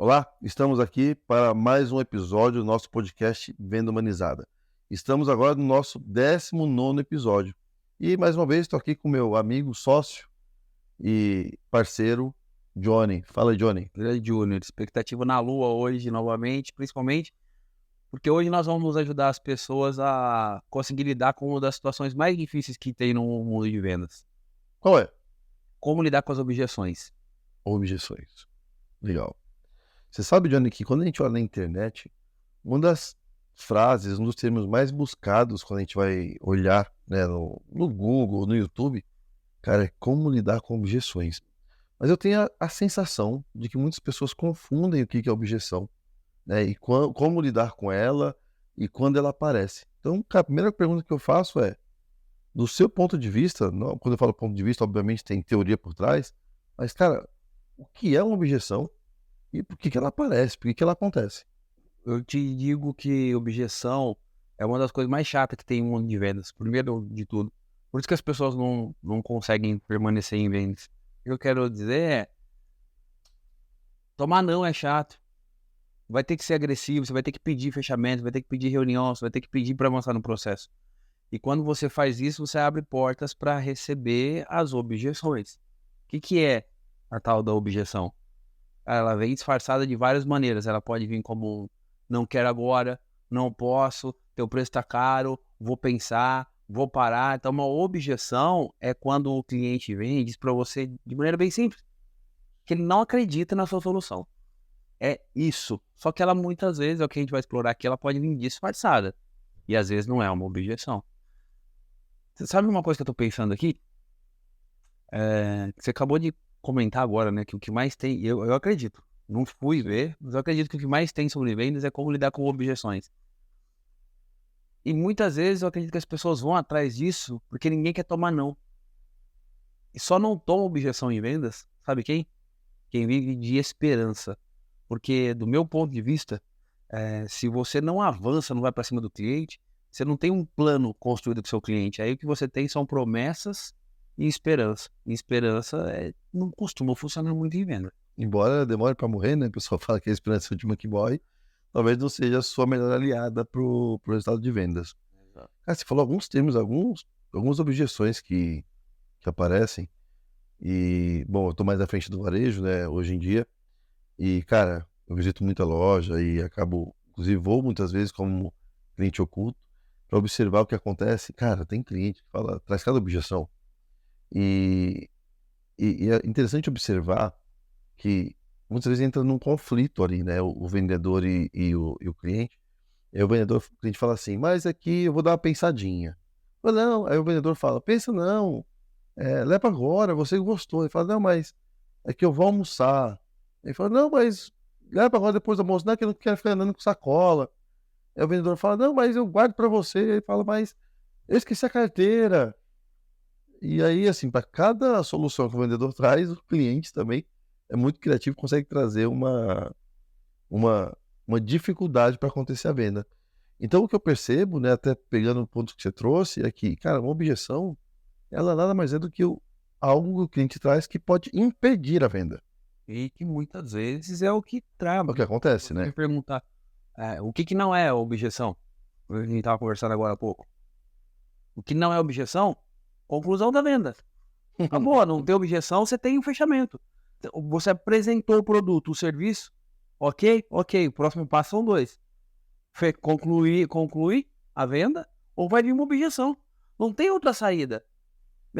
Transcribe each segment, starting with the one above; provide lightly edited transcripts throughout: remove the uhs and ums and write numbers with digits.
Olá, estamos aqui para mais um episódio do nosso podcast Venda Humanizada. Estamos agora no nosso 19º episódio. E mais uma vez estou aqui com meu amigo, sócio e parceiro, Johnny. Fala aí, Johnny. Grande Júnior, expectativa na lua hoje novamente, principalmente porque hoje nós vamos ajudar as pessoas a conseguir lidar com uma das situações mais difíceis que tem no mundo de vendas. Qual é? Como lidar com as objeções. Objeções. Legal. Você sabe, Johnny, que quando a gente olha na internet, uma das frases, um dos termos mais buscados quando a gente vai olhar, né, no Google, no YouTube, cara, é como lidar com objeções. Mas eu tenho a sensação de que muitas pessoas confundem o que é objeção, né, e como lidar com ela e quando ela aparece. Então, cara, a primeira pergunta que eu faço é, do seu ponto de vista, quando eu falo ponto de vista, obviamente tem teoria por trás, mas, cara, o que é uma objeção e por que ela aparece, por que ela acontece? Eu te digo que objeção é uma das coisas mais chatas que tem no mundo de vendas, primeiro de tudo. Por isso que as pessoas não conseguem permanecer em vendas. O que eu quero dizer é, tomar não é chato. Vai ter que ser agressivo, você vai ter que pedir fechamento, vai ter que pedir reunião, você vai ter que pedir para avançar no processo. E quando você faz isso, você abre portas para receber as objeções. O que é a tal da objeção? Ela vem disfarçada de várias maneiras. Ela pode vir como não quero agora, não posso, teu preço está caro, vou pensar, vou parar. Então, uma objeção é quando o cliente vem e diz para você de maneira bem simples que ele não acredita na sua solução. É isso. Só que ela muitas vezes, é o que a gente vai explorar aqui, ela pode vir disfarçada. E às vezes não é uma objeção. Você sabe uma coisa que eu tô pensando aqui? Você acabou de comentar agora, né? Que o que mais tem, eu acredito. Não fui ver, mas eu acredito que o que mais tem sobre vendas é como lidar com objeções. E muitas vezes eu acredito que as pessoas vão atrás disso porque ninguém quer tomar não. E só não toma objeção em vendas, sabe quem? Quem vive de esperança. Porque, do meu ponto de vista, se você não avança, não vai para cima do cliente, você não tem um plano construído com o seu cliente. Aí o que você tem são promessas e esperança. E esperança não costuma funcionar muito em venda. Embora demore para morrer, né? O pessoal fala que a esperança é a última que morre, talvez não seja a sua melhor aliada pro resultado de vendas. Exato. Cara, você falou alguns termos, algumas objeções que aparecem. E, bom, eu tô mais à frente do varejo, né, hoje em dia. E, cara, eu visito muita loja e acabo, inclusive, vou muitas vezes como cliente oculto para observar o que acontece. Cara, tem cliente que fala, traz cada objeção. E, e é interessante observar que muitas vezes entra num conflito ali, né, o vendedor e o cliente. Aí o cliente fala assim, mas aqui eu vou dar uma pensadinha. Fala, não, aí o vendedor fala, pensa não, leva agora, você gostou. Ele fala, não, mas é que eu vou almoçar. Ele fala, não, mas leva agora depois do almoço, não é que eu não quero ficar andando com sacola. Aí o vendedor fala, não, mas eu guardo para você. Ele fala, mas eu esqueci a carteira. E aí, assim, para cada solução que o vendedor traz, o cliente também é muito criativo, consegue trazer uma, uma dificuldade para acontecer a venda. Então, o que eu percebo, né, até pegando o ponto que você trouxe, é que, cara, uma objeção, ela nada mais é do que algo que o cliente traz que pode impedir a venda. E que muitas vezes é o que É trava. o que acontece, Você né? me perguntar, o que não é objeção? A gente estava conversando agora há pouco. O que não é objeção? Conclusão da venda. Acabou, não tem objeção, você tem um fechamento. Você apresentou o produto, o serviço, ok? O próximo passo são dois. Concluir a venda ou vai vir uma objeção. Não tem outra saída.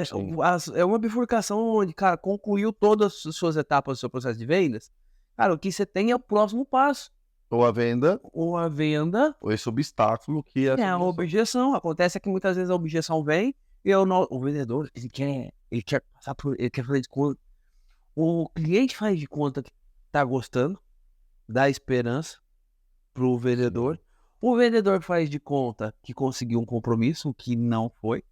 Sim. É uma bifurcação onde, cara, concluiu todas as suas etapas do seu processo de vendas. Cara, o que você tem é o próximo passo. Ou a venda, Ou a venda ou esse obstáculo que é é essa a objeção. Acontece que muitas vezes a objeção vem e o vendedor, ele quer passar por, ele quer fazer de conta. O cliente faz de conta que tá gostando, dá esperança pro vendedor. O vendedor faz de conta que conseguiu um compromisso, que não foi.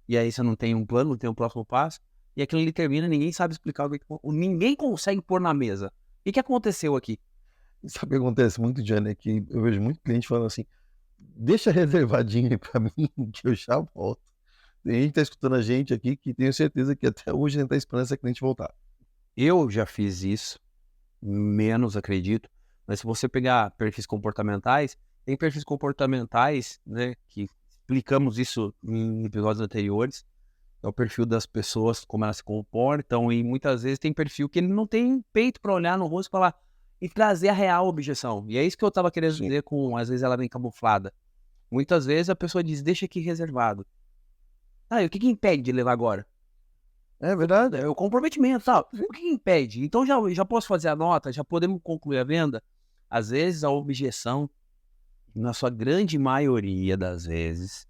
E aí você não tem um plano, não tem um próximo passo. E aquilo ali termina, ninguém sabe explicar ninguém consegue pôr na mesa. O que aconteceu aqui? Sabe o que acontece muito, Johnny, é que eu vejo muito cliente falando assim, deixa reservadinho aí pra mim que eu já volto. Tem gente que tá escutando a gente aqui que tenho certeza que até hoje ainda tá esperando essa cliente voltar. Eu já fiz isso menos acredito. Mas se você pegar perfis comportamentais, tem perfis comportamentais, né, que explicamos isso em episódios anteriores. É o perfil das pessoas, como elas se comportam, e muitas vezes tem perfil que ele não tem peito para olhar no rosto e falar e trazer a real objeção. E é isso que eu tava querendo Sim. dizer com, às vezes, ela vem camuflada. Muitas vezes a pessoa diz, deixa aqui reservado. E o que impede de levar agora? É verdade. É o comprometimento, tal. O que impede? Então já posso fazer a nota, já podemos concluir a venda? Às vezes a objeção, na sua grande maioria das vezes,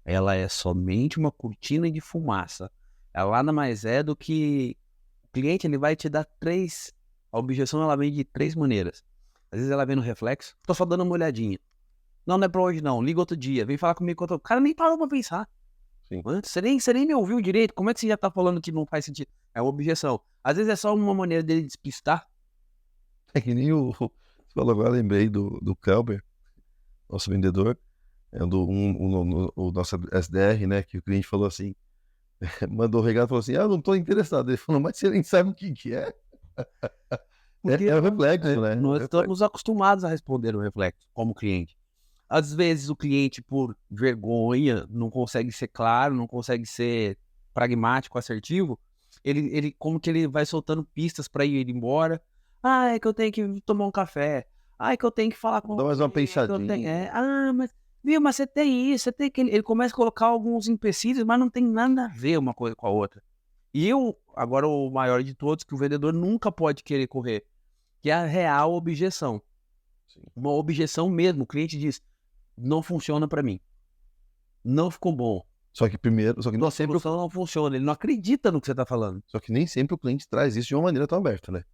ela é somente uma cortina de fumaça. Ela nada mais é do que o cliente ele vai te dar três. A objeção ela vem de três maneiras. Às vezes ela vem no reflexo, tô só dando uma olhadinha. Não é pra hoje não, liga outro dia, vem falar comigo. O cara nem parou pra pensar. Sim. Você nem me ouviu direito, como é que você já tá falando que não faz sentido? É uma objeção. Às vezes é só uma maneira dele despistar. É que nem você falou agora, lembrei do Kelber, nosso vendedor, o nosso SDR, né, que o cliente falou assim, mandou o regalo e falou assim, não tô interessado. Ele falou, mas você nem sabe o que é. Porque É o reflexo, né? nós estamos acostumados a responder o reflexo como cliente. Às vezes o cliente, por vergonha, não consegue ser claro, não consegue ser pragmático, assertivo. Ele como que ele vai soltando pistas para ir embora. É que eu tenho que tomar um café. É que eu tenho que falar com Dá mais uma alguém, é que eu pensadinha. tenho... mas viu, mas você tem isso, você tem aquele. Ele começa a colocar alguns empecilhos, mas não tem nada a ver uma coisa com a outra. E agora o maior de todos, que o vendedor nunca pode querer correr, que é a real objeção. Sim. Uma objeção mesmo. O cliente diz, não funciona para mim. Não ficou bom. Só que A solução não funciona. Ele não acredita no que você está falando. Só que nem sempre o cliente traz isso de uma maneira tão aberta, né?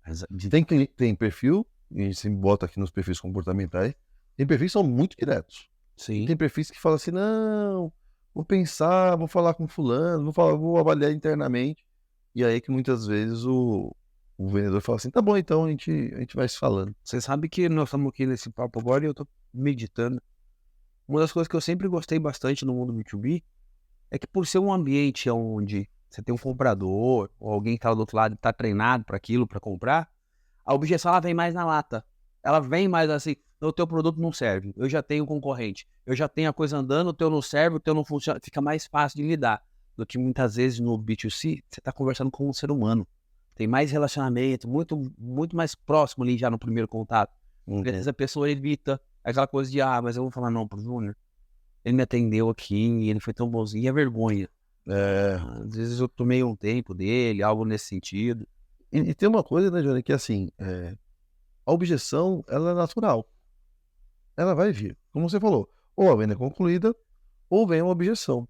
Tem Tem perfil, e a gente sempre bota aqui nos perfis comportamentais, tem perfis que são muito diretos. Sim. Tem perfis que falam assim, não, vou pensar, vou falar com fulano, vou avaliar internamente. E aí que muitas vezes o vendedor fala assim, tá bom, então a gente vai se falando. Você sabe que nós estamos aqui nesse papo agora e eu tô meditando. Uma das coisas que eu sempre gostei bastante no mundo B2B é que por ser um ambiente onde você tem um comprador ou alguém que está do outro lado e está treinado para aquilo, para comprar, a objeção ela vem mais na lata. Ela vem mais assim, o teu produto não serve, eu já tenho concorrente, eu já tenho a coisa andando, o teu não serve, o teu não funciona, fica mais fácil de lidar do que muitas vezes no B2C, você está conversando com um ser humano. Tem mais relacionamento, muito mais próximo ali já no primeiro contato. Às vezes a pessoa evita aquela coisa de, mas eu vou falar não pro Júnior. Ele me atendeu aqui, ele foi tão bonzinho, e a vergonha. Às vezes eu tomei um tempo dele, algo nesse sentido. E tem uma coisa, né, Johnny, que assim, a objeção, ela é natural. Ela vai vir, como você falou, ou a venda é concluída, ou vem uma objeção.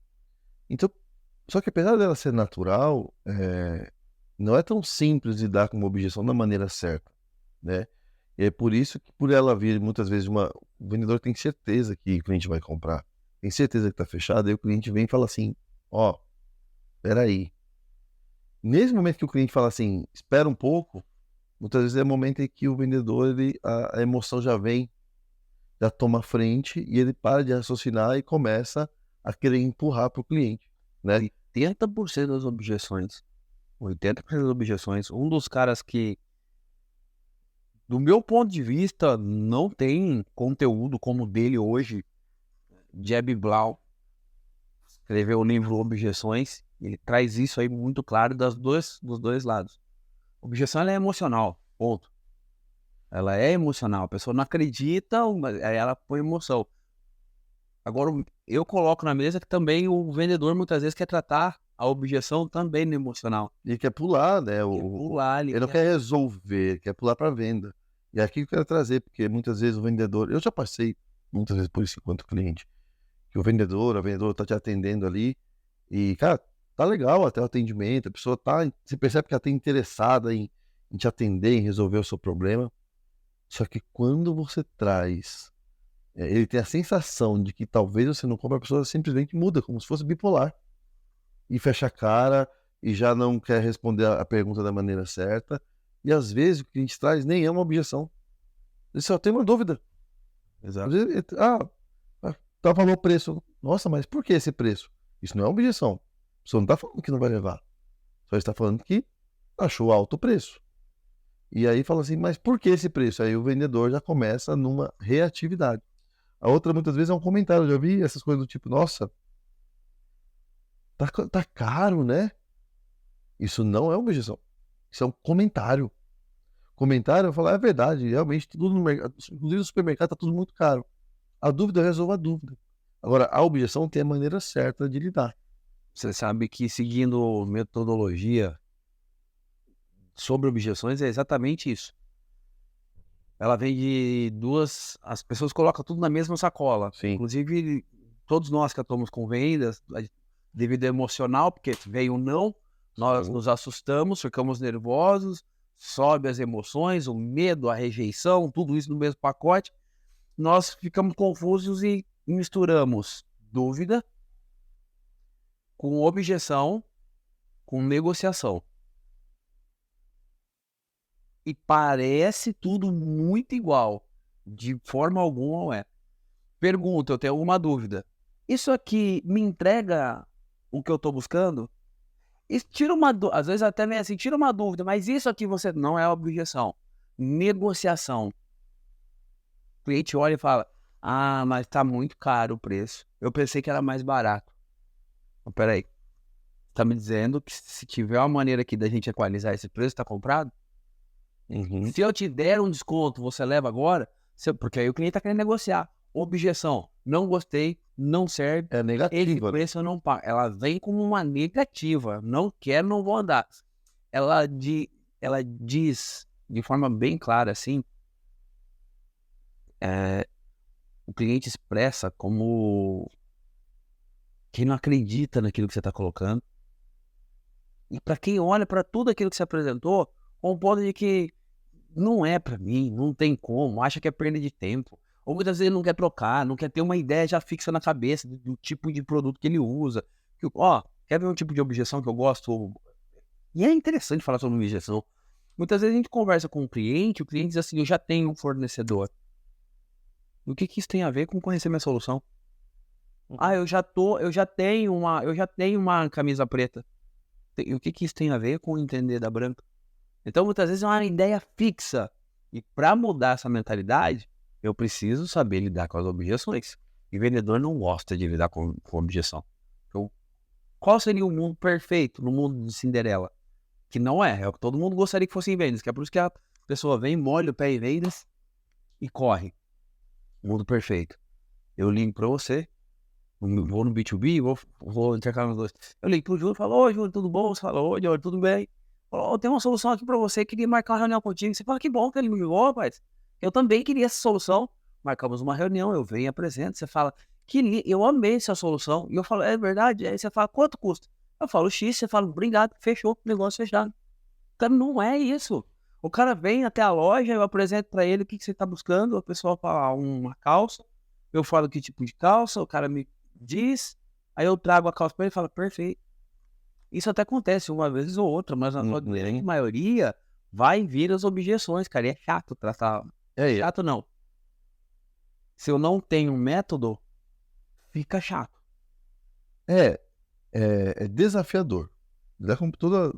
Então, só que apesar dela ser natural, não é tão simples lidar com uma objeção da maneira certa, né? E é por isso que, por ela vir muitas vezes o vendedor tem certeza que o cliente vai comprar, tem certeza que está fechado, aí o cliente vem e fala assim, peraí. Nesse momento que o cliente fala assim, espera um pouco, muitas vezes é o momento em que o vendedor, a emoção já vem, já toma frente e ele para de raciocinar e começa a querer empurrar para o cliente, né? 80% das objeções, um dos caras que, do meu ponto de vista, não tem conteúdo como o dele hoje, Jeb Blau, escreveu o livro Objeções, ele traz isso aí muito claro dos dois lados. Objeção ela é emocional, ponto. Ela é emocional, a pessoa não acredita, ela põe emoção. Agora, eu coloco na mesa que também o vendedor muitas vezes quer tratar a objeção também no emocional. Ele quer pular, né? Ele não quer resolver, quer pular para venda. E é aqui que eu quero trazer, porque muitas vezes o vendedor, eu já passei muitas vezes por isso enquanto cliente, que a vendedora tá te atendendo ali e, cara, tá legal até o atendimento, a pessoa você percebe que ela tá interessada em te atender, em resolver o seu problema. Só que quando você traz, ele tem a sensação de que talvez você não compre, a pessoa simplesmente muda, como se fosse bipolar. E fecha a cara e já não quer responder a pergunta da maneira certa. E às vezes o que a gente traz nem é uma objeção. Ele só tem uma dúvida. Exato. Às vezes, falou o preço. Nossa, mas por que esse preço? Isso não é uma objeção. A pessoa não está falando que não vai levar. Só está falando que achou alto o preço. E aí fala assim, mas por que esse preço? Aí o vendedor já começa numa reatividade. A outra, muitas vezes, é um comentário. Eu já vi essas coisas do tipo, nossa, tá caro, né? Isso não é uma objeção. Isso é um comentário. Comentário, eu falo, é verdade, realmente, tudo no mercado, inclusive no supermercado, tá tudo muito caro. A dúvida resolve a dúvida. Agora, a objeção tem a maneira certa de lidar. Você sabe que seguindo metodologia sobre objeções é exatamente isso. Ela vem de duas. As pessoas colocam tudo na mesma sacola. Sim. Inclusive, todos nós que atuamos com vendas, devido ao emocional, porque veio um não, nós Sim. nos assustamos, ficamos nervosos, sobe as emoções, o medo, a rejeição, tudo isso no mesmo pacote. Nós ficamos confusos e misturamos dúvida com objeção, com negociação. E parece tudo muito igual. De forma alguma não é. Pergunta, eu tenho alguma dúvida. Isso aqui me entrega o que eu estou buscando? Isso tira uma dúvida, às vezes até vem assim, tira uma dúvida, mas isso aqui você não é objeção. Negociação. O cliente olha e fala, ah, mas tá muito caro o preço. Eu pensei que era mais barato. Mas peraí, tá me dizendo que se tiver uma maneira aqui da gente equalizar esse preço, tá comprado? Uhum. Se eu te der um desconto, você leva agora? Porque aí o cliente tá querendo negociar. Objeção, não gostei, não serve. É Esse negativa, né? preço eu não pago. Ela vem como uma negativa. Não quero, não vou andar. Ela diz de forma bem clara assim. O cliente expressa como quem não acredita naquilo que você está colocando. E para quem olha para tudo aquilo que você apresentou, com o ponto de que não é para mim, não tem como, acha que é perda de tempo. Ou muitas vezes não quer trocar, não quer ter uma ideia já fixa na cabeça do tipo de produto que ele usa. Ó, quer ver um tipo de objeção que eu gosto? E é interessante falar sobre objeção. Muitas vezes a gente conversa com o cliente diz assim, eu já tenho um fornecedor. O que isso tem a ver com conhecer minha solução? Ah, eu já tenho uma camisa preta. E o que isso tem a ver com entender da branca? Então, muitas vezes é uma ideia fixa. E para mudar essa mentalidade, eu preciso saber lidar com as objeções. E vendedor não gosta de lidar com objeção. Então, qual seria o mundo perfeito no mundo de Cinderela? Que não é o que todo mundo gostaria que fosse em vendas. Que é por isso que a pessoa vem, molha o pé em vendas e corre. Mundo perfeito. Eu ligo para você, vou no B2B, vou intercalar os dois. Eu ligo pro Júlio e falo, oi Júlio, tudo bom? Você fala, oi Júlio, tudo bem? Eu tenho uma solução aqui pra você, queria marcar uma reunião contigo. Você fala, que bom que ele me ligou, rapaz. Eu também queria essa solução. Marcamos uma reunião, eu venho e apresento. Você fala, eu amei essa solução. E eu falo, é verdade? Aí você fala, quanto custa? Eu falo, X, você fala, obrigado, fechou, negócio fechado. Cara, não é isso. O cara vem até a loja, eu apresento pra ele o que você tá buscando. A pessoa fala, uma calça. Eu falo que tipo de calça, o cara me diz. Aí eu trago a calça pra ele e falo, perfeito. Isso até acontece uma vez ou outra, mas na sua grande maioria vai vir as objeções, cara. E é chato tratar. Chato não. Se eu não tenho um método, fica chato. É desafiador.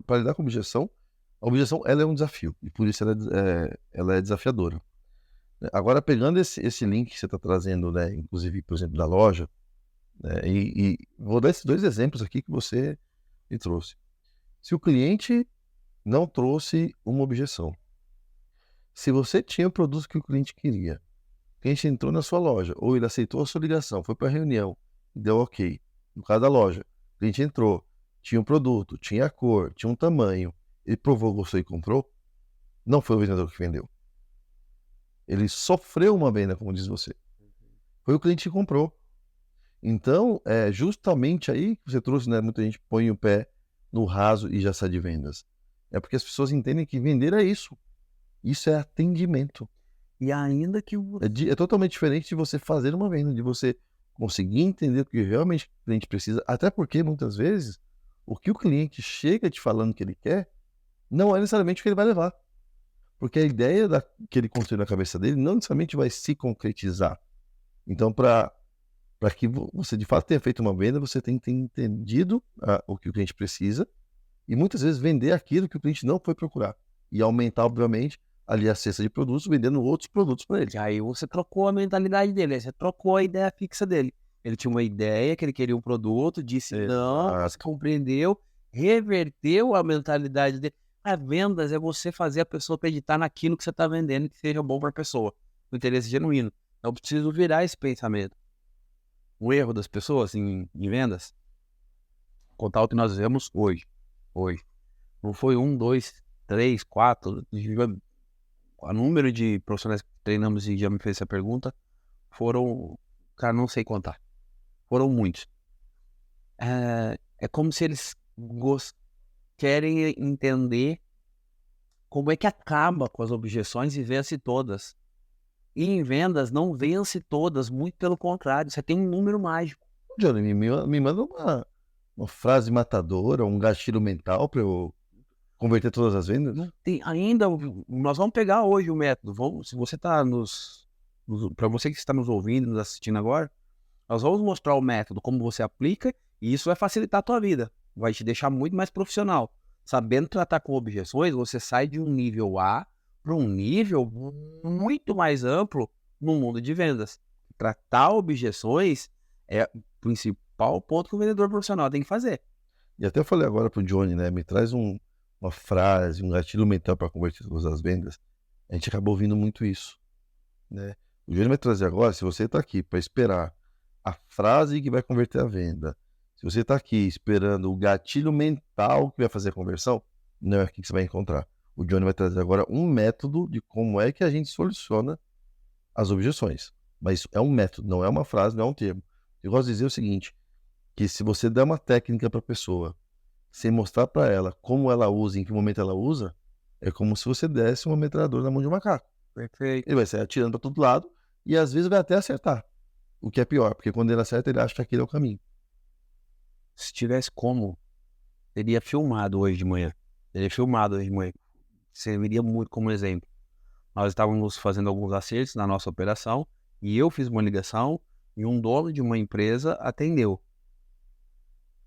Para lidar com objeção, a objeção ela é um desafio. E por isso ela é desafiadora. Agora, pegando esse link que você está trazendo, né, inclusive, por exemplo, da loja, né, e vou dar esses dois exemplos aqui que você me trouxe. Se o cliente não trouxe uma objeção, se você tinha o produto que o cliente queria, o cliente entrou na sua loja, ou ele aceitou a sua ligação, foi para a reunião, deu ok. No caso da loja, o cliente entrou, tinha um produto, tinha a cor, tinha um tamanho, ele provou, gostou e comprou, não foi o vendedor que vendeu. Ele sofreu uma venda, como diz você. Foi o cliente que comprou. Então, é justamente aí que você trouxe, né? Muita gente põe o pé no raso e já sai de vendas. É porque as pessoas entendem que vender é isso. Isso é atendimento. E ainda que É totalmente diferente de você fazer uma venda, de você conseguir entender o que realmente o cliente precisa. Até porque, muitas vezes, o que o cliente chega te falando que ele quer, não é necessariamente o que ele vai levar. Porque a ideia que ele construiu na cabeça dele não necessariamente vai se concretizar. Então, para que você de fato tenha feito uma venda, você tem que ter entendido o que o cliente precisa e muitas vezes vender aquilo que o cliente não foi procurar. e aumentar, obviamente, ali a cesta de produtos, vendendo outros produtos para ele. E aí você trocou a mentalidade dele, aí você trocou a ideia fixa dele. Ele tinha uma ideia que ele queria um produto, disse não, você Exato. compreendeu, reverteu a mentalidade dele. A vendas é você fazer a pessoa acreditar naquilo que você está vendendo que seja bom para a pessoa, o interesse genuíno. Eu preciso virar esse pensamento. O erro das pessoas em vendas, contar o que nós vemos hoje. Hoje. Não foi 1, 2, 3, 4. O número de profissionais que treinamos e já me fez essa pergunta foram, cara, não sei contar. Foram muitos. É como se eles querem entender como é que acaba com as objeções e vence todas. E em vendas não vence todas, muito pelo contrário, você tem um número mágico. Johnny, me manda uma frase matadora, um gatilho mental para eu converter todas as vendas? Não tem ainda, nós vamos pegar hoje o método. Se você está para você que está nos ouvindo, nos assistindo agora, nós vamos mostrar o método, como você aplica, e isso vai facilitar a tua vida. Vai te deixar muito mais profissional. Sabendo tratar com objeções, você sai de um nível A para um nível muito mais amplo no mundo de vendas. Tratar objeções é o principal ponto que o vendedor profissional tem que fazer. E até eu falei agora pro Johnny, né? Me traz uma frase, um gatilho mental para converter todas as vendas. A gente acabou ouvindo muito isso, né? O Johnny vai trazer agora, se você está aqui para esperar a frase que vai converter a venda, se você está aqui esperando o gatilho mental que vai fazer a conversão, não é aqui que você vai encontrar. O Johnny vai trazer agora um método de como é que a gente soluciona as objeções. Mas é um método, não é uma frase, não é um termo. Eu gosto de dizer o seguinte, que se você der uma técnica para a pessoa, sem mostrar para ela como ela usa, em que momento ela usa, é como se você desse uma metralhadora na mão de um macaco. Perfeito. Ele vai sair atirando para todo lado e às vezes vai até acertar. O que é pior, porque quando ele acerta, ele acha que aquele é o caminho. Se tivesse como, teria filmado hoje de manhã. Serviria muito como exemplo. Nós estávamos fazendo alguns acertos na nossa operação e eu fiz uma ligação e um dono de uma empresa atendeu.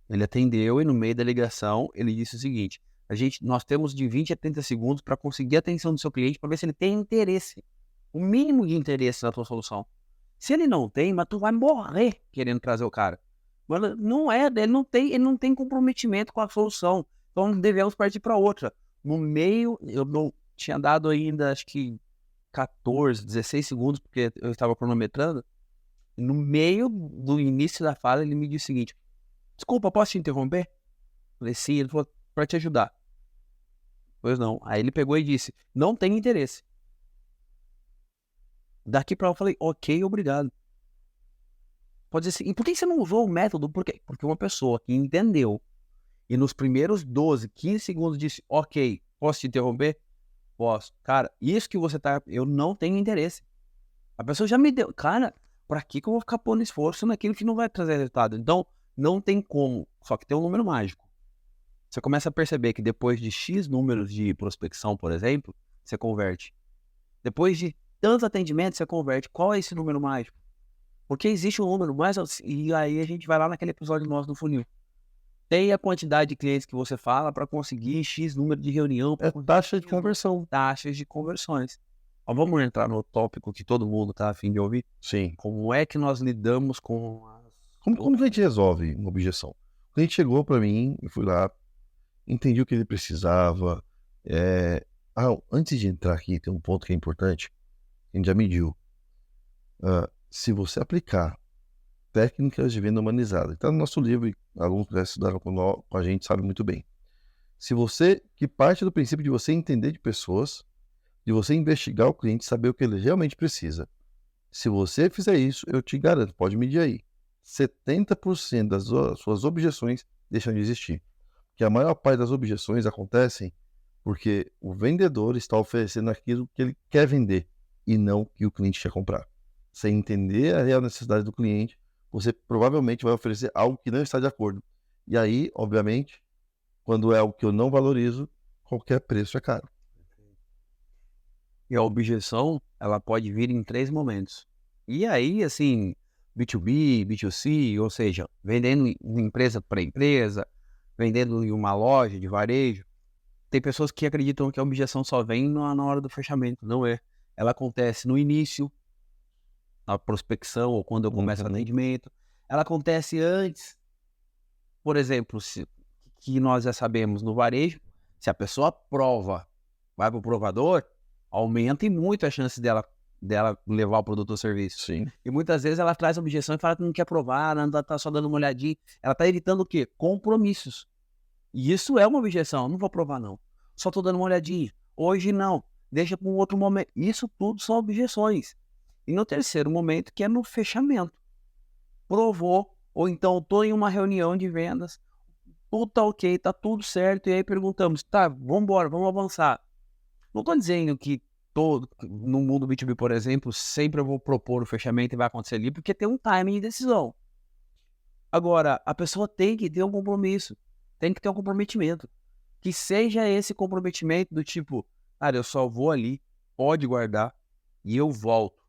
Ele atendeu e no meio da ligação ele disse o seguinte: nós temos de 20 a 30 segundos para conseguir a atenção do seu cliente para ver se ele tem interesse, o mínimo de interesse na tua solução. Se ele não tem, mas tu vai morrer querendo trazer o cara. Mas não é, ele não tem comprometimento com a solução. Então devemos partir para outra. No meio, eu não tinha dado ainda, acho que 14, 16 segundos, porque eu estava cronometrando. No meio do início da fala, ele me disse o seguinte: desculpa, posso te interromper? Falei, sim. Ele falou, para te ajudar. Pois não. Aí ele pegou e disse, não tem interesse. Daqui pra lá eu falei, ok, obrigado. Pode dizer assim, e por que você não usou o método? Por quê? Porque uma pessoa que entendeu e nos primeiros 12, 15 segundos disse, ok, posso te interromper? Posso. Cara, isso que você tá... Eu não tenho interesse. A pessoa já me deu... Cara, pra que eu vou ficar pondo esforço naquilo que não vai trazer resultado? Então, não tem como. Só que tem um número mágico. Você começa a perceber que depois de X números de prospecção, por exemplo, você converte. Depois de tantos atendimentos, você converte. Qual é esse número mágico? Porque existe um número mais... E aí a gente vai lá naquele episódio nosso do funil. Tem a quantidade de clientes que você fala para conseguir X número de reunião. É taxa de conversão. Taxas de conversões. Ó, vamos entrar no tópico que todo mundo tá a fim de ouvir? Sim. Como é que nós lidamos com as... Como que a gente resolve uma objeção? O cliente chegou para mim, eu fui lá, entendi o que ele precisava. Antes de entrar aqui, tem um ponto que é importante. A gente já mediu. Se você aplicar técnicas de venda humanizada, está no nosso livro, e alunos que já estudaram com a gente sabem muito bem. Se você, que parte do princípio de você entender de pessoas, de você investigar o cliente, saber o que ele realmente precisa. Se você fizer isso, eu te garanto, pode medir aí, 70% das suas objeções deixam de existir. Porque a maior parte das objeções acontecem porque o vendedor está oferecendo aquilo que ele quer vender e não o que o cliente quer comprar. Sem entender a real necessidade do cliente, você provavelmente vai oferecer algo que não está de acordo. E aí, obviamente, quando é algo que eu não valorizo, qualquer preço é caro. E a objeção, ela pode vir em 3 momentos. E aí, assim, B2B, B2C, ou seja, vendendo em empresa para empresa, vendendo em uma loja de varejo, Tem pessoas que acreditam que a objeção só vem na hora do fechamento. Não é. Ela acontece no início, na prospecção, ou quando eu começo o atendimento. Ela acontece antes. Por exemplo, que nós já sabemos no varejo, se a pessoa prova, vai para o provador, aumenta e muito a chance dela levar o produto ou serviço. Sim. E muitas vezes ela traz objeção e fala que não quer provar, ela está só dando uma olhadinha. Ela está evitando o quê? Compromissos. E isso é uma objeção. Não vou provar, não. Só estou dando uma olhadinha. Hoje não. Deixa para um outro momento. Isso tudo são objeções. E no terceiro momento, que é no fechamento. Provou, ou então estou em uma reunião de vendas, tudo tá ok, tá tudo certo, e aí perguntamos, tá, vamos embora, vamos avançar. Não estou dizendo que no mundo B2B, por exemplo, sempre eu vou propor o fechamento e vai acontecer ali, porque tem um timing de decisão. Agora, a pessoa tem que ter um compromisso, tem que ter um comprometimento. Que seja esse comprometimento do tipo, cara, eu só vou ali, pode guardar, e eu volto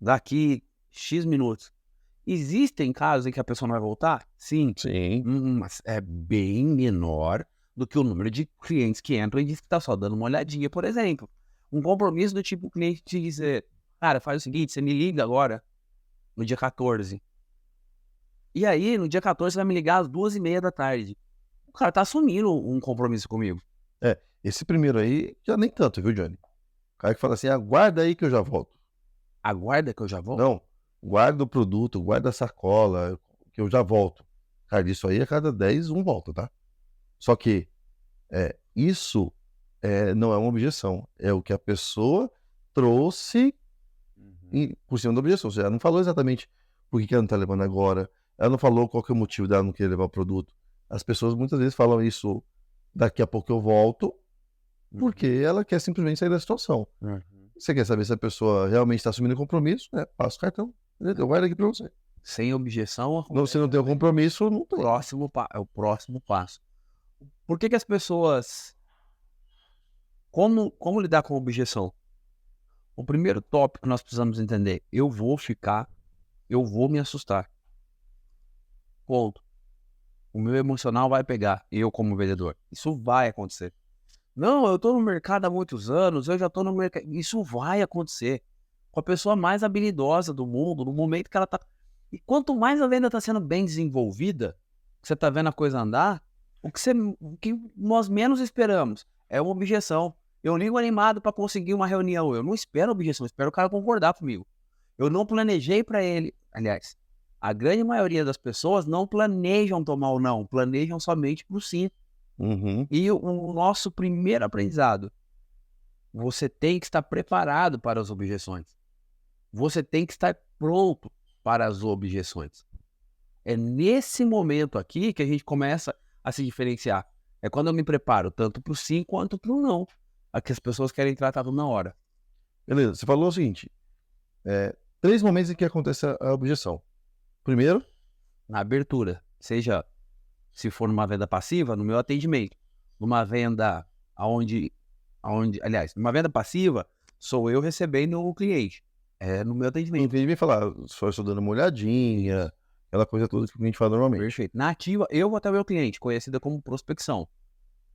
daqui X minutos. Existem casos em que a pessoa não vai voltar? Sim. Sim. Mas é bem menor do que o número de clientes que entram e diz que está só dando uma olhadinha, por exemplo. Um compromisso do tipo, o cliente te dizer, cara, faz o seguinte, você me liga agora no dia 14. E aí, no dia 14, você vai me ligar às 2h30 da tarde. O cara tá assumindo um compromisso comigo. Esse primeiro aí, já nem tanto, viu, Johnny? O cara que fala assim, aguarda aí que eu já volto. Aguarda que eu já volto? Não, guarda o produto, guarda a sacola, que eu já volto. Cara, isso aí a cada 10, um volta, tá? Só que isso não é uma objeção. É o que a pessoa trouxe por cima da objeção. Ou seja, ela não falou exatamente por que ela não tá levando agora. Ela não falou qual que é o motivo dela não querer levar o produto. As pessoas muitas vezes falam isso, daqui a pouco eu volto, porque ela quer simplesmente sair da situação. Você quer saber se a pessoa realmente está assumindo compromisso? Passa o cartão. Eu guardo aqui para você. Sem objeção. Não, se não tem o compromisso, não tem. É o próximo passo. Por que as pessoas... Como lidar com objeção? O primeiro tópico que nós precisamos entender. Eu vou me assustar. Ponto. O meu emocional vai pegar, eu como vendedor. Isso vai acontecer. Não, eu tô no mercado há muitos anos, eu já tô no mercado. Isso vai acontecer. Com a pessoa mais habilidosa do mundo, no momento que ela tá... E quanto mais a venda tá sendo bem desenvolvida, que você tá vendo a coisa andar, o que nós menos esperamos é uma objeção. Eu ligo animado para conseguir uma reunião. Eu não espero objeção, eu espero o cara concordar comigo. Eu não planejei para ele. Aliás, a grande maioria das pessoas não planejam tomar o não, planejam somente pro sim. E o nosso primeiro aprendizado, você tem que estar preparado para as objeções. Você tem que estar pronto para as objeções. É nesse momento aqui que a gente começa a se diferenciar. É quando eu me preparo tanto para o sim quanto para o não. Aqui as pessoas querem tratar tudo na hora. Beleza, você falou o seguinte, 3 momentos em que acontece a objeção. Primeiro, na abertura, seja se for numa venda passiva, no meu atendimento. Numa venda aliás, numa venda passiva, sou eu recebendo o cliente. É no meu atendimento. o cliente vem falar, só estou dando uma olhadinha, aquela coisa toda que o cliente fala normalmente. Perfeito. Na ativa, eu vou até o meu cliente, conhecida como prospecção.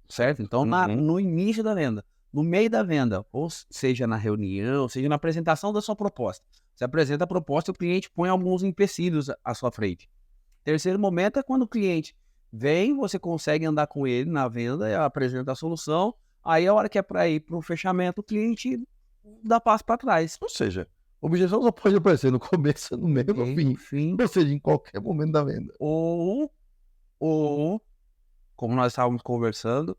Certo? Então, no início da venda, no meio da venda, ou seja na reunião, seja na apresentação da sua proposta. Você apresenta a proposta e o cliente põe alguns empecilhos à sua frente. Terceiro momento é quando o cliente vem, você consegue andar com ele na venda, apresenta a solução, aí a hora que é para ir para o fechamento, o cliente dá passo para trás. Ou seja, objeção só pode aparecer no começo, no meio e no fim. Ou seja, em qualquer momento da venda. Ou como nós estávamos conversando,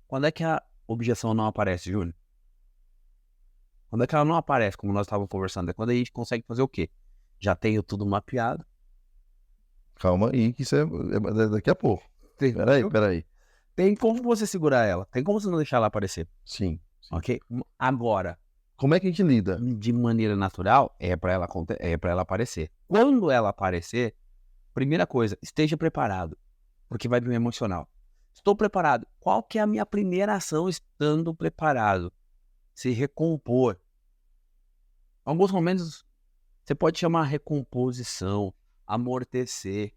quando é que a objeção não aparece, Júnior? Quando é que ela não aparece, como nós estávamos conversando? É quando a gente consegue fazer o quê? Já tenho tudo mapeado. Calma aí, que isso é daqui a pouco. Peraí. Tem como você segurar ela. Tem como você não deixar ela aparecer. Sim. Ok? Agora, como é que a gente lida? De maneira natural, é para ela aparecer. Quando ela aparecer, primeira coisa, esteja preparado. Porque vai vir um emocional. Estou preparado. Qual que é a minha primeira ação estando preparado? Se recompor. Em alguns momentos, você pode chamar recomposição, amortecer.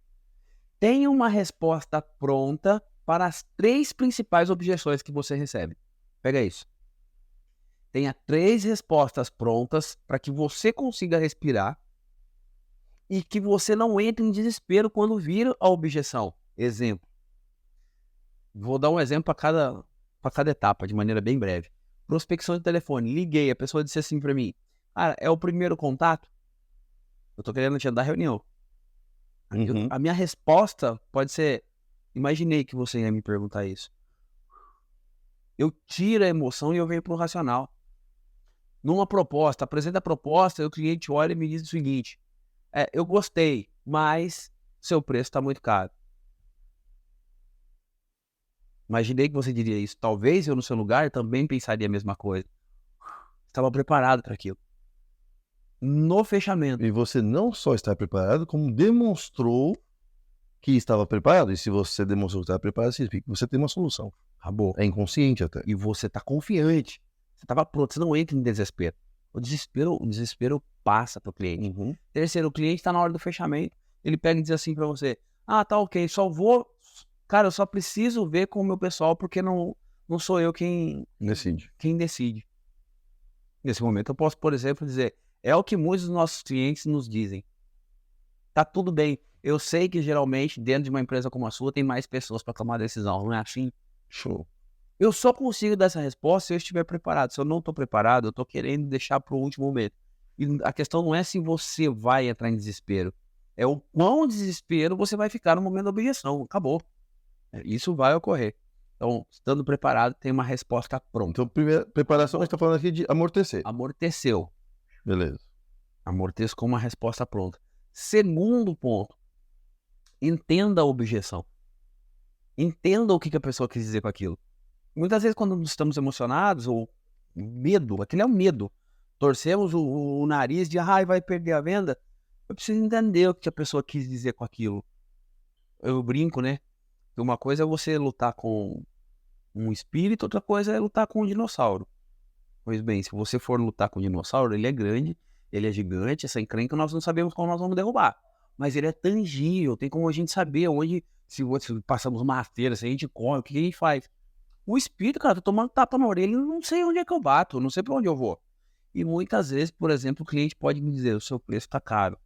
Tenha uma resposta pronta para as 3 principais objeções que você recebe. Pega isso. Tenha 3 respostas prontas para que você consiga respirar e que você não entre em desespero quando vir a objeção. Exemplo. Vou dar um exemplo para cada etapa, de maneira bem breve. Prospecção de telefone. Liguei, a pessoa disse assim para mim: cara, é o primeiro contato? Eu tô querendo te dar reunião. A minha resposta pode ser: imaginei que você ia me perguntar isso. Eu tiro a emoção e eu venho pro racional. Numa proposta, apresenta a proposta, e o cliente olha e me diz o seguinte: eu gostei, mas seu preço está muito caro. Imaginei que você diria isso. Talvez eu, no seu lugar, também pensaria a mesma coisa. Estava preparado para aquilo. No fechamento. E você não só está preparado, como demonstrou que estava preparado. E se você demonstrou que estava preparado, significa que você tem uma solução. Acabou. É inconsciente até. E você está confiante. Você estava pronto. Você não entra em desespero. O desespero passa para o cliente. Terceiro, o cliente está na hora do fechamento. Ele pega e diz assim para você: ah, tá ok, cara, eu só preciso ver com o meu pessoal, porque não sou eu quem decide. Nesse momento eu posso, por exemplo, dizer: é o que muitos dos nossos clientes nos dizem. Tá tudo bem. Eu sei que geralmente dentro de uma empresa como a sua tem mais pessoas para tomar decisão, não é assim? Show. Eu só consigo dar essa resposta se eu estiver preparado. Se eu não estou preparado, eu estou querendo deixar para o último momento. E a questão não é se você vai entrar em desespero. É o quão desespero você vai ficar no momento da objeção. Acabou. Isso vai ocorrer. Então, estando preparado, tem uma resposta pronta. Então, primeira preparação, a gente está falando aqui de amortecer. Amorteceu. Beleza. Amorteceu com uma resposta pronta. Segundo ponto, entenda a objeção. Entenda o que a pessoa quis dizer com aquilo. Muitas vezes, quando estamos emocionados, ou medo, aquele é o medo, torcemos o nariz de vai perder a venda. Eu preciso entender o que a pessoa quis dizer com aquilo. Eu brinco, né? Uma coisa é você lutar com um espírito, outra coisa é lutar com um dinossauro. Pois bem, se você for lutar com um dinossauro, ele é grande, ele é gigante, essa encrenca nós não sabemos como nós vamos derrubar. Mas ele é tangível, tem como a gente saber onde, se passamos uma rasteira, se a gente corre, o que a gente faz. O espírito, cara, tá tomando tapa na orelha, eu não sei onde é que eu bato, eu não sei pra onde eu vou. E muitas vezes, por exemplo, o cliente pode me dizer: o seu preço tá caro.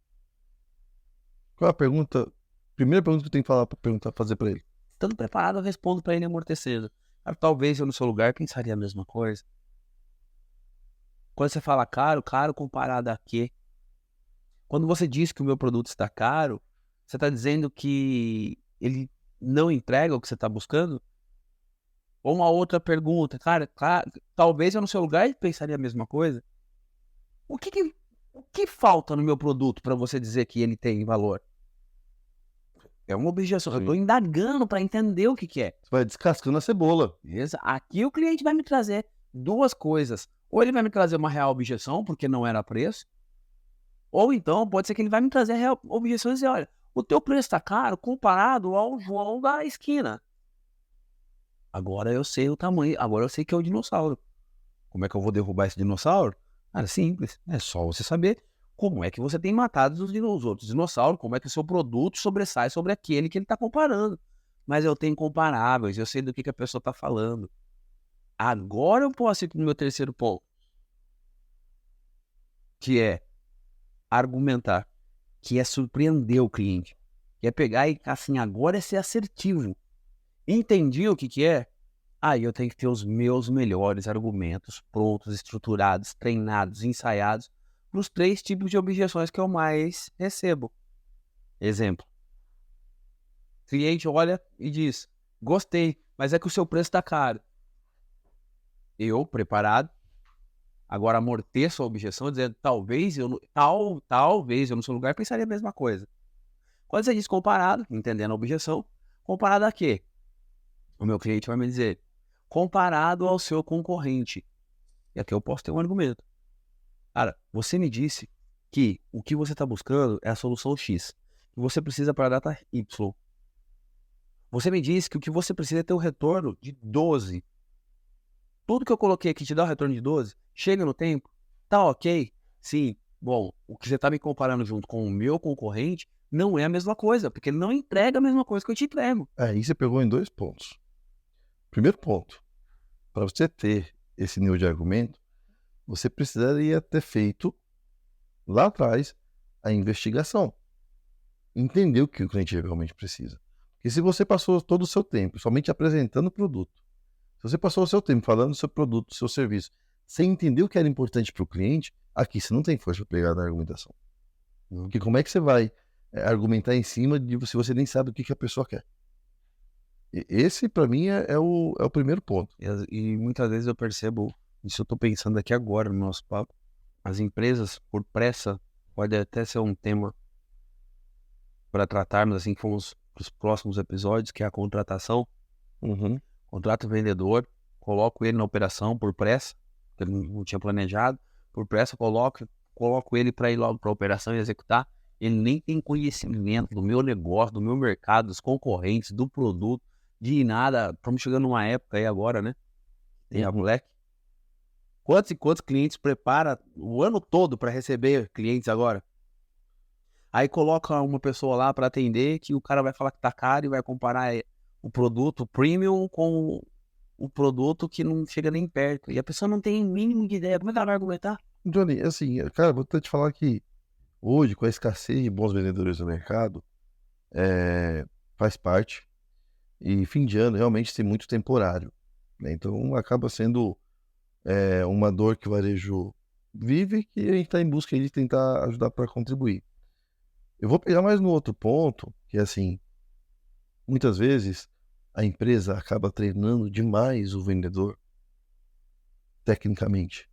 Qual é a pergunta? Primeira pergunta que eu tenho que fazer para ele. Estando preparado, eu respondo para ele amortecendo. Talvez eu no seu lugar pensaria a mesma coisa. Quando você fala caro comparado a quê? Quando você diz que o meu produto está caro, você está dizendo que ele não entrega o que você está buscando? Ou uma outra pergunta, cara, talvez eu no seu lugar pensaria a mesma coisa. O que falta no meu produto para você dizer que ele tem valor? É uma objeção. Sim. Eu estou indagando para entender o que é. Você vai descascando a cebola. Beleza? Aqui o cliente vai me trazer 2 coisas. Ou ele vai me trazer uma real objeção, porque não era preço. Ou então pode ser que ele vai me trazer a real objeção e dizer: olha, o teu preço está caro comparado ao João da esquina. Agora eu sei o tamanho, agora eu sei que é o dinossauro. Como é que eu vou derrubar esse dinossauro? Cara, simples. É só você saber como é que você tem matado os outros dinossauros, como é que o seu produto sobressai sobre aquele que ele está comparando. Mas eu tenho comparáveis, eu sei do que a pessoa está falando. Agora eu posso ir para o meu terceiro ponto, que é argumentar, que é surpreender o cliente, que é pegar e assim, agora é ser assertivo. Entendi o que é? Aí eu tenho que ter os meus melhores argumentos prontos, estruturados, treinados, ensaiados para os 3 tipos de objeções que eu mais recebo. Exemplo. Cliente olha e diz: gostei, mas é que o seu preço está caro. Eu, preparado, agora amorteço a objeção, dizendo: talvez eu no seu lugar pensaria a mesma coisa. Quando você diz comparado, entendendo a objeção, comparado a quê? O meu cliente vai me dizer: comparado ao seu concorrente. E aqui eu posso ter um argumento. Cara, você me disse que o que você está buscando é a solução X, que você precisa para a data Y. Você me disse que o que você precisa é ter um retorno de 12. Tudo que eu coloquei aqui te dá o retorno de 12? Chega no tempo? Tá ok? Sim. Bom, o que você está me comparando junto com o meu concorrente não é a mesma coisa, porque ele não entrega a mesma coisa que eu te entrego. Aí você pegou em 2 pontos. Primeiro ponto, para você ter esse nível de argumento, você precisaria ter feito lá atrás a investigação. Entender o que o cliente realmente precisa. Porque se você passou todo o seu tempo somente apresentando o produto, se você passou o seu tempo falando do seu produto, do seu serviço, sem entender o que era importante para o cliente, aqui você não tem força para pegar na argumentação. Porque como é que você vai argumentar em cima de se você nem sabe o que a pessoa quer? Esse, para mim, é o primeiro ponto. E muitas vezes eu percebo, isso eu estou pensando aqui agora no nosso papo, as empresas, por pressa, pode até ser um tema para tratarmos assim que fomos para os próximos episódios, que é a contratação. Uhum. Contrato o vendedor, coloco ele na operação por pressa, que ele não tinha planejado, por pressa coloco ele para ir logo para a operação e executar. Ele nem tem conhecimento do meu negócio, do meu mercado, dos concorrentes, do produto, de nada. Estamos chegando numa época aí agora, né? Tem a moleque. Quantos e quantos clientes prepara o ano todo para receber clientes agora? Aí coloca uma pessoa lá para atender, que o cara vai falar que tá caro e vai comparar o produto premium com o produto que não chega nem perto. E a pessoa não tem o mínimo de ideia. Como é que ela vai argumentar? Johnny, assim, cara, vou até te falar que hoje, com a escassez de bons vendedores no mercado, faz parte. E fim de ano realmente tem muito temporário, né? Então acaba sendo uma dor que o varejo vive, que a gente está em busca aí de tentar ajudar para contribuir. Eu vou pegar mais no outro ponto, que é assim, muitas vezes a empresa acaba treinando demais o vendedor tecnicamente.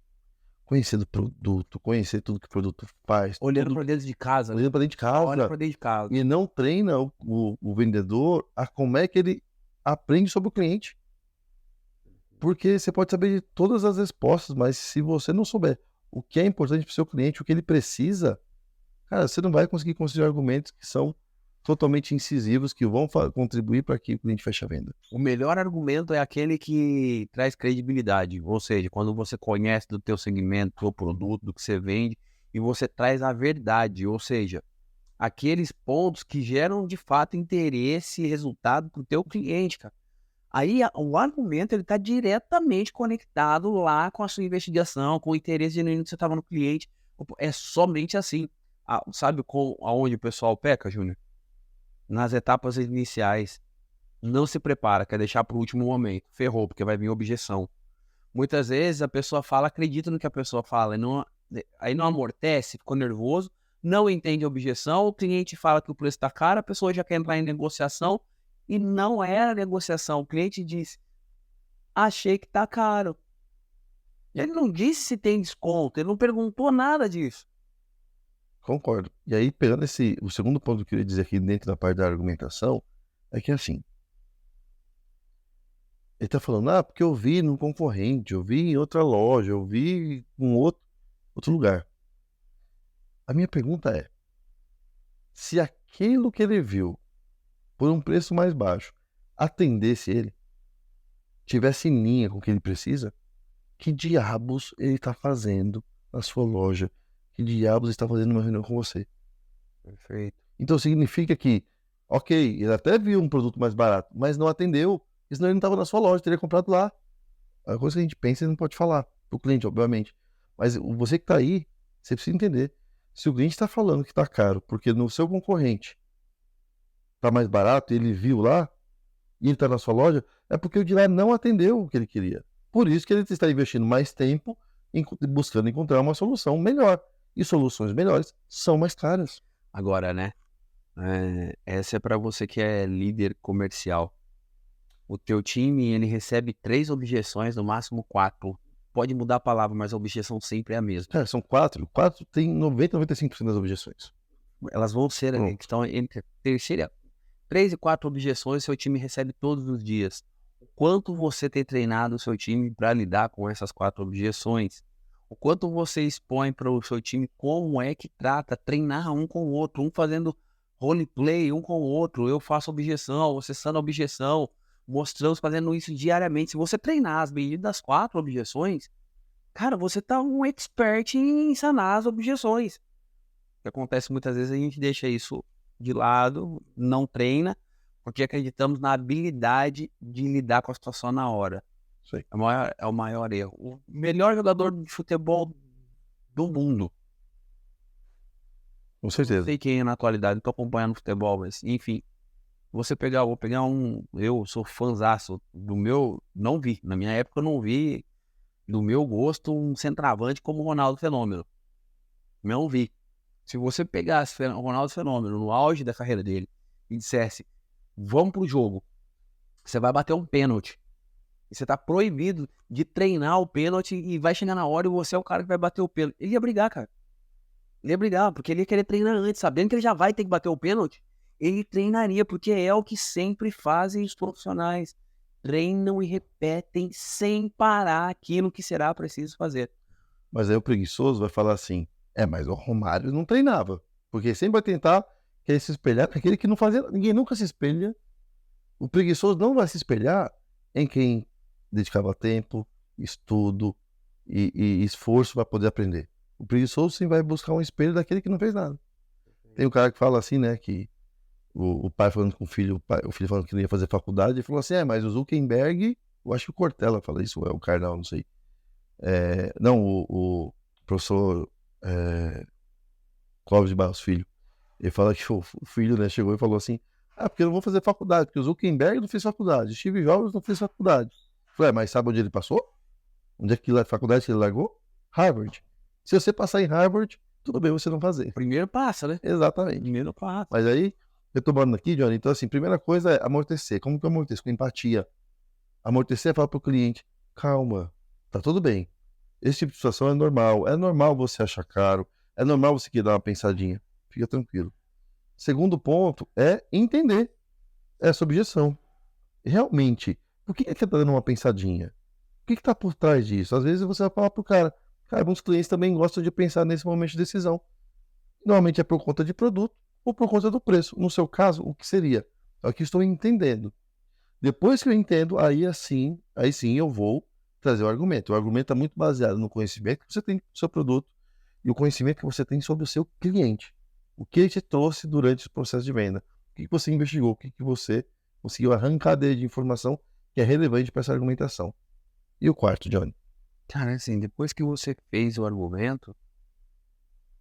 Conhecer do produto, conhecer tudo que o produto faz. Olhando para dentro de casa. Olhando para dentro de Olha casa. para dentro de casa. E não treina o vendedor a como é que ele aprende sobre o cliente. Porque você pode saber de todas as respostas, mas se você não souber o que é importante para o seu cliente, o que ele precisa, cara, você não vai conseguir construir argumentos que são totalmente incisivos, que vão contribuir para que o cliente feche a venda. O melhor argumento é aquele que traz credibilidade. Ou seja, quando você conhece do teu segmento, do teu produto, do que você vende, e você traz a verdade. Ou seja, aqueles pontos que geram de fato interesse e resultado para o teu cliente, cara. Aí o argumento ele está diretamente conectado lá com a sua investigação, com o interesse genuíno que você estava no cliente. É somente assim. Sabe aonde o pessoal peca, Júnior? Nas etapas iniciais. Não se prepara, quer deixar para o último momento. Ferrou, porque vai vir objeção. Muitas vezes a pessoa fala, acredita no que a pessoa fala, aí não amortece, ficou nervoso, não entende a objeção, o cliente fala que o preço está caro, a pessoa já quer entrar em negociação e não era negociação. O cliente diz, achei que está caro. Ele não disse se tem desconto, ele não perguntou nada disso. Concordo. E aí, pegando o segundo ponto que eu queria dizer aqui dentro da parte da argumentação, é que assim, ele tá falando, porque eu vi num concorrente, eu vi em outra loja, eu vi em outro lugar. A minha pergunta é, se aquilo que ele viu por um preço mais baixo atendesse ele, tivesse em linha com o que ele precisa, que diabos ele está fazendo na sua loja? Que diabos está fazendo uma reunião com você? Perfeito. Então significa que, ok, ele até viu um produto mais barato, mas não atendeu, senão ele não estava na sua loja, teria comprado lá. É uma coisa que a gente pensa e não pode falar para o cliente, obviamente. Mas você que está aí, você precisa entender. Se o cliente está falando que está caro, porque no seu concorrente está mais barato, e ele viu lá, e ele está na sua loja, é porque o de lá não atendeu o que ele queria. Por isso que ele está investindo mais tempo buscando encontrar uma solução melhor. E soluções melhores são mais caras. Agora, né? Essa é para você que é líder comercial. O teu time, ele recebe 3 objeções, no máximo 4. Pode mudar a palavra, mas a objeção sempre é a mesma. Cara, são 4. 4 tem 90, 95% das objeções. Elas vão ser ali, que estão entre terceira, 3 e 4 objeções, seu time recebe todos os dias. O quanto você tem treinado o seu time para lidar com essas 4 objeções? O quanto você expõe para o seu time como é que trata, treinar um com o outro, um fazendo roleplay um com o outro, eu faço objeção, você sana objeção, mostramos fazendo isso diariamente. Se você treinar as medidas das 4 objeções, cara, você tá um expert em sanar as objeções. O que acontece muitas vezes, a gente deixa isso de lado, não treina, porque acreditamos na habilidade de lidar com a situação na hora. Sei. É o maior erro. O melhor jogador de futebol do mundo. Com Não certeza. sei quem é na atualidade, não tô acompanhando futebol, mas enfim. Vou pegar eu sou fãzaço não vi, na minha época eu não vi, do meu gosto, um centroavante como o Ronaldo Fenômeno. Não vi. Se você pegasse o Ronaldo Fenômeno no auge da carreira dele e dissesse, vamos pro jogo, você vai bater um pênalti. E você tá proibido de treinar o pênalti e vai chegar na hora e você é o cara que vai bater o pênalti. Ele ia brigar, cara. Ele ia brigar, porque ele ia querer treinar antes, sabendo que ele já vai ter que bater o pênalti. Ele treinaria, porque é o que sempre fazem os profissionais. Treinam e repetem sem parar aquilo que será preciso fazer. Mas aí o preguiçoso vai falar assim, mas o Romário não treinava. Porque sempre vai tentar querer se espelhar naquele que não fazia. Ninguém nunca se espelha. O preguiçoso não vai se espelhar em quem dedicava tempo, estudo e esforço para poder aprender. O preguiçoso sim vai buscar um espelho daquele que não fez nada. Tem um cara que fala assim, né, que o pai falando com o filho falando que não ia fazer faculdade, ele falou assim, mas o Zuckerberg, eu acho que o Cortella fala isso, é o Karnal, não sei. Não, o professor Clóvis de Barros Filho, ele fala que o filho, né, chegou e falou assim, porque eu não vou fazer faculdade, porque o Zuckerberg não fez faculdade, Steve Jobs não fez faculdade. Eu falei, mas sabe onde ele passou? Onde é que a faculdade que ele largou? Harvard. Se você passar em Harvard, tudo bem você não fazer. Primeiro passa, né? Exatamente. Primeiro passa. Mas aí, retomando aqui, Johnny, então assim, primeira coisa é amortecer. Como que eu amorteço? Com empatia. Amortecer é falar pro cliente, calma, tá tudo bem. Esse tipo de situação é normal você achar caro, é normal você querer dar uma pensadinha. Fica tranquilo. Segundo ponto é entender essa objeção. Realmente, por que ele tá dando uma pensadinha? O que está por trás disso? Às vezes você vai falar pro cara, alguns clientes também gostam de pensar nesse momento de decisão. Normalmente é por conta de produto ou por conta do preço. No seu caso, o que seria? É o que estou entendendo. Depois que eu entendo, aí sim eu vou trazer o argumento. O argumento é muito baseado no conhecimento que você tem do seu produto e o conhecimento que você tem sobre o seu cliente. O que ele te trouxe durante o processo de venda. O que você investigou, o que você conseguiu arrancar dele de informação que é relevante para essa argumentação. E o quarto, Johnny? Cara, assim, depois que você fez o argumento,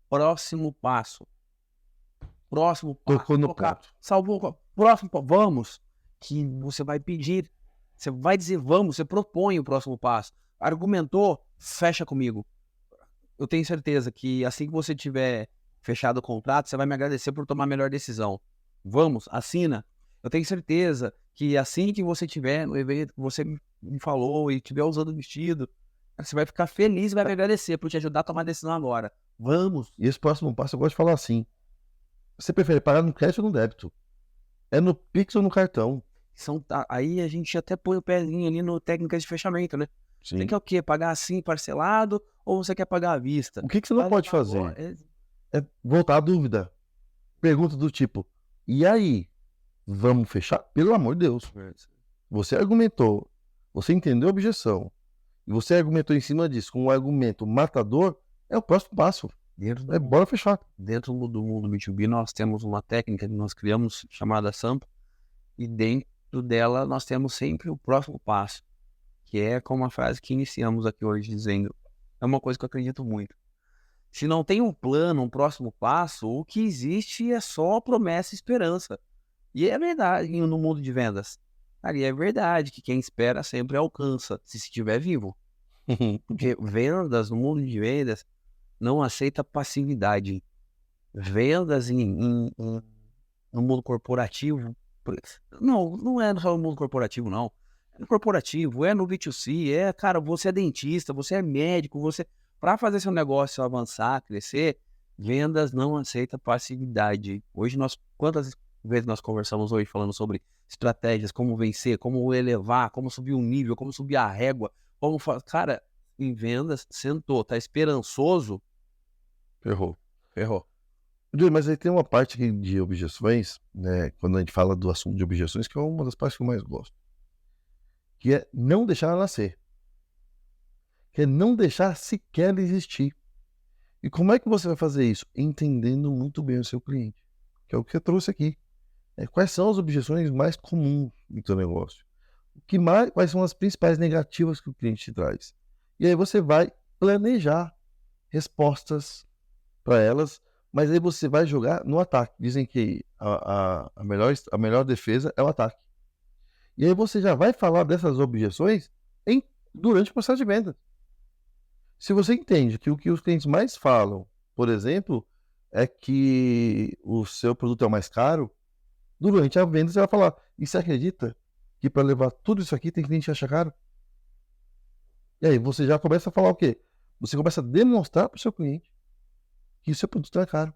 próximo passo. Tocou no ponto. Salvou. Próximo passo. Vamos. Que você vai pedir. Você vai dizer vamos. Você propõe o próximo passo. Argumentou, fecha comigo. Eu tenho certeza que assim que você tiver fechado o contrato, você vai me agradecer por tomar a melhor decisão. Vamos, assina. Eu tenho certeza que assim que você tiver no evento que você me falou e estiver usando o vestido, você vai ficar feliz e vai me agradecer por te ajudar a tomar a decisão agora. Vamos. E esse próximo passo eu gosto de falar assim. Você prefere pagar no crédito ou no débito? É no Pix ou no cartão? Aí a gente até põe o pezinho ali no técnicas de fechamento, né? Sim. Você quer o quê? Pagar assim, parcelado, ou você quer pagar à vista? O que você não pode fazer é voltar à dúvida. Pergunta do tipo, e aí? Vamos fechar? Pelo amor de Deus. Você argumentou, você entendeu a objeção, e você argumentou em cima disso com um argumento matador, é o próximo passo. Bora fechar. Dentro do mundo B2B, nós temos uma técnica que nós criamos chamada SAMP, e dentro dela nós temos sempre o próximo passo, que é como a frase que iniciamos aqui hoje dizendo, é uma coisa que eu acredito muito. Se não tem um plano, um próximo passo, o que existe é só promessa e esperança. E é verdade no mundo de vendas. Ali é verdade que quem espera sempre alcança, se estiver vivo. Porque vendas, no mundo de vendas, não aceita passividade. Vendas no mundo corporativo, não é só no mundo corporativo, não. É no corporativo, é no B2C, cara, você é dentista, você é médico, para fazer seu negócio avançar, crescer, vendas não aceita passividade. Hoje quantas vezes nós conversamos hoje falando sobre estratégias, como vencer, como elevar, como subir um nível, como subir a régua, cara, em vendas, sentou, tá esperançoso, ferrou. Ferrou. Mas aí tem uma parte de objeções, né? Quando a gente fala do assunto de objeções, que é uma das partes que eu mais gosto, que é não deixar ela nascer, que é não deixar sequer existir. E como é que você vai fazer isso? Entendendo muito bem o seu cliente. que é o que você trouxe aqui. Quais são as objeções mais comuns do teu negócio? Quais são as principais negativas que o cliente te traz? E aí você vai planejar respostas para elas, mas aí você vai jogar no ataque. Dizem que a melhor defesa é o ataque. E aí você já vai falar dessas objeções durante o processo de venda. Se você entende que o que os clientes mais falam, por exemplo, é que o seu produto é o mais caro, durante a venda você vai falar, e você acredita que para levar tudo isso aqui tem cliente que acha caro? E aí você já começa a falar o quê? Você começa a demonstrar para o seu cliente que o seu produto é caro.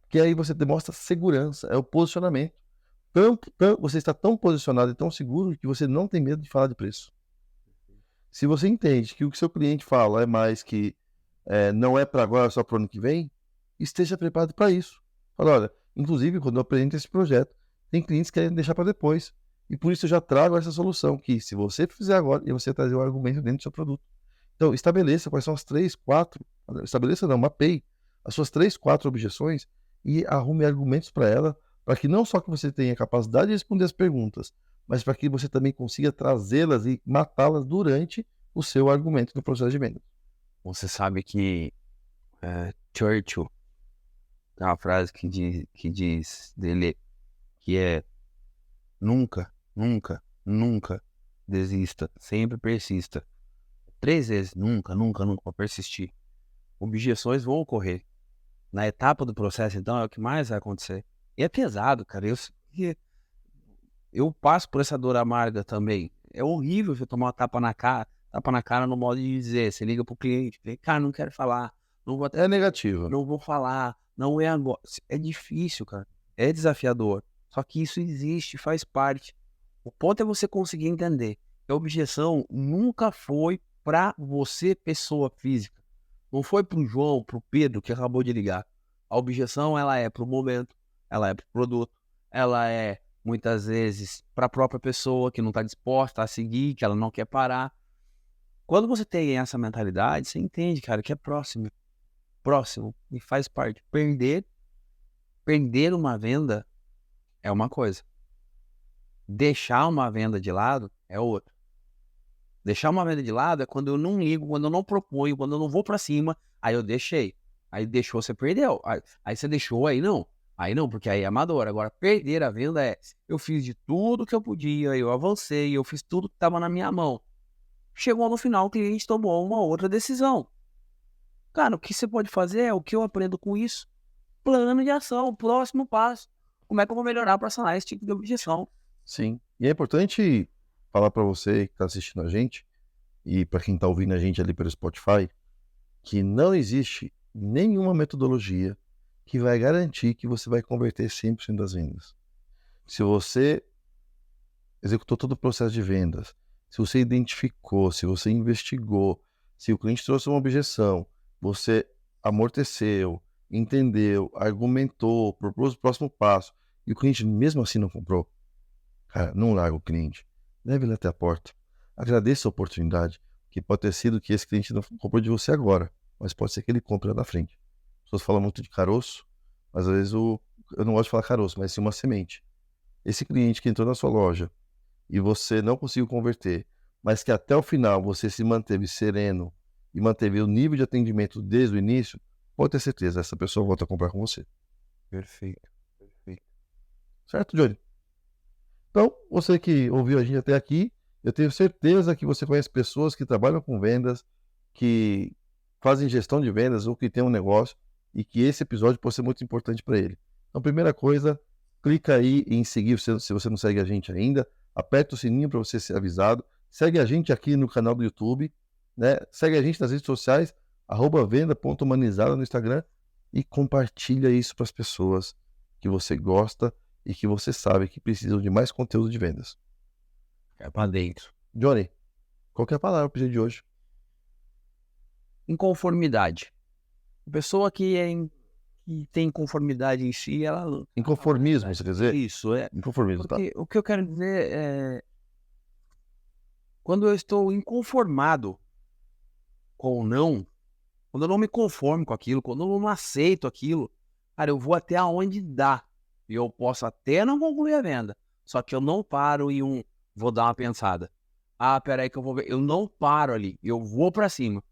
Porque aí você demonstra segurança, é o posicionamento. Você está tão posicionado e tão seguro que você não tem medo de falar de preço. Se você entende que o que seu cliente fala é mais que não é para agora, só para o ano que vem, esteja preparado para isso. Fala, olha, inclusive quando eu apresento esse projeto, tem clientes que querem deixar para depois. E por isso eu já trago essa solução, que se você fizer agora, e você trazer o argumento dentro do seu produto. Então, estabeleça quais são as 3, 4, mapeie as suas 3, 4 objeções e arrume argumentos para ela, para que não só que você tenha capacidade de responder as perguntas, mas para que você também consiga trazê-las e matá-las durante o seu argumento no processo de venda. Você sabe que Churchill tem uma frase que diz dele que é nunca, nunca, nunca desista, sempre persista. 3 vezes, nunca, nunca, nunca, para persistir. Objeções vão ocorrer. Na etapa do processo, então, é o que mais vai acontecer. E é pesado, cara. Eu passo por essa dor amarga também. É horrível você tomar uma tapa na cara no modo de dizer. Você liga pro cliente, cara, não quero falar. Não vou É negativo. Não vou falar. Não é agora. É difícil, cara. É desafiador. Só que isso existe, faz parte. O ponto é você conseguir entender que a objeção nunca foi para você, pessoa física. Não foi pro João, pro Pedro, que acabou de ligar. A objeção, ela é pro momento, ela é pro produto, ela é, muitas vezes, para a própria pessoa que não está disposta a seguir, que ela não quer parar. Quando você tem essa mentalidade, você entende, cara, que é próximo, e faz parte. Perder uma venda é uma coisa. Deixar uma venda de lado é outra. Deixar uma venda de lado é quando eu não ligo, quando eu não proponho, quando eu não vou pra cima, aí eu deixei. Aí deixou, você perdeu. Aí você deixou, aí não. Aí não, porque aí é amador. Agora, perder a venda é, eu fiz de tudo que eu podia, eu avancei, eu fiz tudo que estava na minha mão. Chegou no final, o cliente tomou uma outra decisão. Cara, o que você pode fazer é o que eu aprendo com isso. Plano de ação, próximo passo. Como é que eu vou melhorar para sanar esse tipo de objeção? Sim. E é importante falar para você que está assistindo a gente e para quem está ouvindo a gente ali pelo Spotify, que não existe nenhuma metodologia que vai garantir que você vai converter 100% das vendas. Se você executou todo o processo de vendas, se você identificou, se você investigou, se o cliente trouxe uma objeção, você amorteceu, entendeu, argumentou, propôs o próximo passo e o cliente mesmo assim não comprou, cara, não larga o cliente. Leve ele até a porta. Agradeça a oportunidade, que pode ter sido que esse cliente não comprou de você agora, mas pode ser que ele compre lá na frente. As pessoas falam muito de caroço, mas às vezes eu não gosto de falar caroço, mas sim uma semente. Esse cliente que entrou na sua loja e você não conseguiu converter, mas que até o final você se manteve sereno e manteve o nível de atendimento desde o início, pode ter certeza, essa pessoa volta a comprar com você. Perfeito. Certo, Johnny? Então, você que ouviu a gente até aqui, eu tenho certeza que você conhece pessoas que trabalham com vendas, que fazem gestão de vendas ou que têm um negócio e que esse episódio pode ser muito importante para ele. Então, primeira coisa, clica aí em seguir se você não segue a gente ainda, aperta o sininho para você ser avisado, segue a gente aqui no canal do YouTube, né? Segue a gente nas redes sociais, @venda.humanizada no Instagram e compartilha isso para as pessoas que você gosta e que você sabe que precisam de mais conteúdo de vendas. É pra dentro. Johnny, qual que é a palavra para o dia de hoje? Inconformidade. A pessoa que tem conformidade em si, ela... Inconformismo, você quer dizer? Isso, é. Inconformismo, tá? Porque o que eu quero dizer é... Quando eu estou inconformado com o não, quando eu não me conformo com aquilo, quando eu não aceito aquilo, cara, eu vou até aonde dá. E eu posso até não concluir a venda, só que eu não paro em vou dar uma pensada. Ah, peraí que eu vou ver. Eu não paro ali, eu vou pra cima.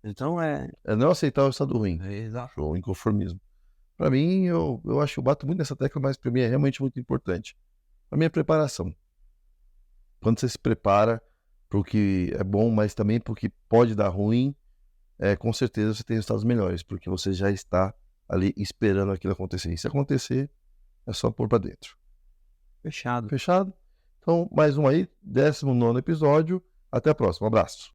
Então É não aceitar o estado ruim, exato. o inconformismo. Pra mim, eu acho que eu bato muito nessa tecla, mas pra mim é realmente muito importante. Pra mim é preparação. Quando você se prepara pro que é bom, mas também pro que pode dar ruim, com certeza você tem resultados melhores, porque você já está ali esperando aquilo acontecer. E se acontecer, é só pôr pra dentro. Fechado. Fechado? Então, mais um aí, 19º episódio. Até a próxima. Um abraço.